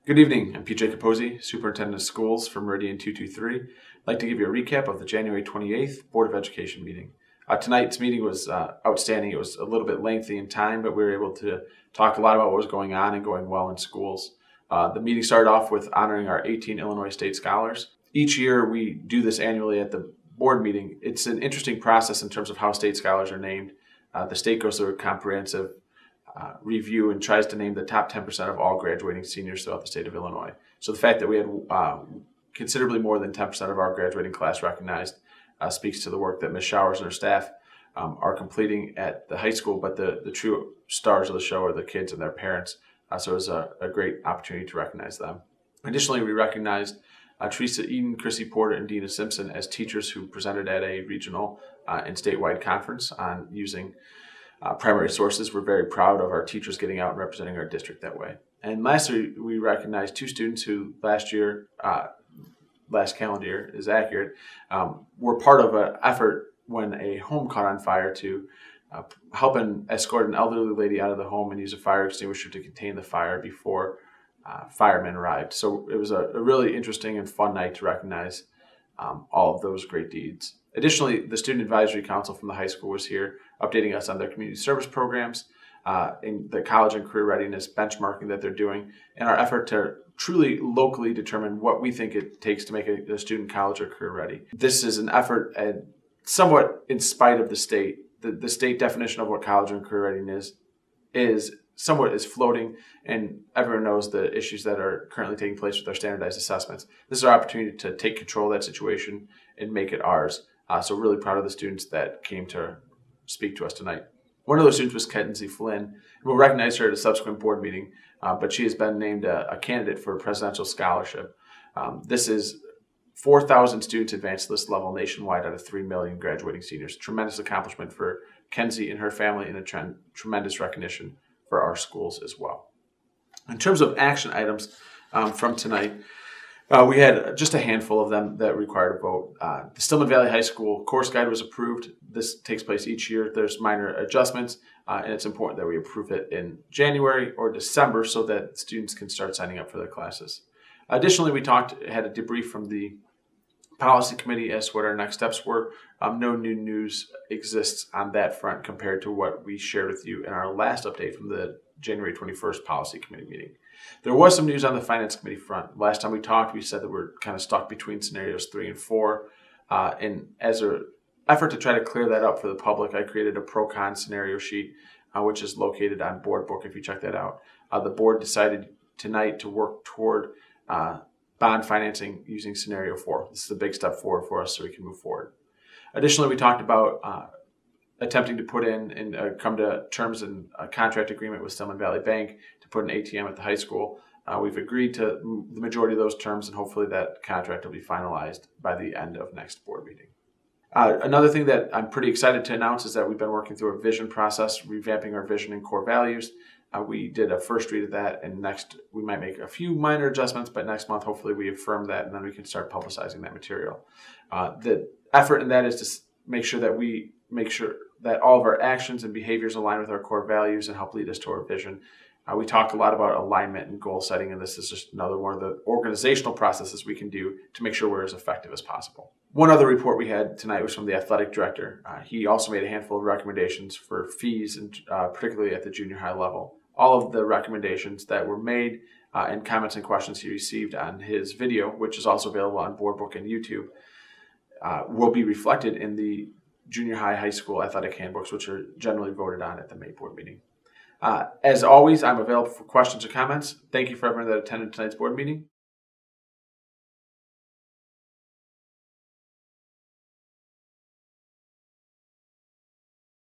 Good evening. I'm PJ Capozzi, Superintendent of Schools for Meridian 223. I'd like to give you a recap of the January 28th Board of Education meeting. Tonight's meeting was outstanding. It was a little bit lengthy in time, but we were able to talk a lot about what was going on and going well in schools. The meeting started off with honoring our 18 Illinois State Scholars. Each year we do this annually at the board meeting. It's an interesting process in terms of how state scholars are named. The state goes through a comprehensive review and tries to name the top 10% of all graduating seniors throughout the state of Illinois. So the fact that we had considerably more than 10% of our graduating class recognized speaks to the work that Ms. Showers and her staff are completing at the high school, but the true stars of the show are the kids and their parents. So it was a great opportunity to recognize them. Additionally, we recognized Teresa Eden, Chrissy Porter, and Dina Simpson as teachers who presented at a regional and statewide conference on using primary sources. We're very proud of our teachers getting out and representing our district that way. And lastly, we recognized two students who last calendar year is accurate, were part of an effort when a home caught on fire to help and escort an elderly lady out of the home and use a fire extinguisher to contain the fire before firemen arrived. So it was a really interesting and fun night to recognize all of those great deeds. Additionally, the Student Advisory Council from the high school was here updating us on their community service programs, in the college and career readiness benchmarking that they're doing, and our effort to truly locally determine what we think it takes to make a student college or career ready. This is an effort somewhat in spite of the state. The state definition of what college and career readiness is floating, and everyone knows the issues that are currently taking place with our standardized assessments. This is our opportunity to take control of that situation and make it ours. So really proud of the students that came to speak to us tonight. One of those students was Kenzie Flynn, and we'll recognize her at a subsequent board meeting, but she has been named a candidate for a presidential scholarship. This is 4,000 students advanced to this level nationwide out of 3 million graduating seniors. Tremendous accomplishment for Kenzie and her family, and a tremendous recognition for our schools as well. In terms of action items from tonight, we had just a handful of them that required a vote. The Stillman Valley High School course guide was approved. This takes place each year. There's minor adjustments, and it's important that we approve it in January or December so that students can start signing up for their classes. Additionally, we had a debrief from the policy committee as to what our next steps were. No new news exists on that front compared to what we shared with you in our last update from the January 21st policy committee meeting. There was some news on the finance committee front. Last time we talked, we said that we're kind of stuck between scenarios 3 and 4. And as an effort to try to clear that up for the public, I created a pro-con scenario sheet, which is located on Board Book if you check that out. The board decided tonight to work toward bond financing using scenario 4. This is a big step forward for us so we can move forward. Additionally, we talked about attempting to put in and come to terms in a contract agreement with Stillman Valley Bank to put an ATM at the high school. We've agreed to the majority of those terms, and hopefully that contract will be finalized by the end of next board meeting. Another thing that I'm pretty excited to announce is that we've been working through a vision process, revamping our vision and core values. We did a first read of that, and next we might make a few minor adjustments, but next month hopefully we affirm that, and then we can start publicizing that material. The effort in that is to make sure that all of our actions and behaviors align with our core values and help lead us to our vision. We talk a lot about alignment and goal setting, and this is just another one of the organizational processes we can do to make sure we're as effective as possible. One other report we had tonight was from the athletic director. He also made a handful of recommendations for fees, and particularly at the junior high level. All of the recommendations that were made and comments and questions he received on his video, which is also available on Board Book and YouTube, will be reflected in the junior high school athletic handbooks, which are generally voted on at the May board meeting. As always, I'm available for questions or comments. Thank you for everyone that attended tonight's board meeting.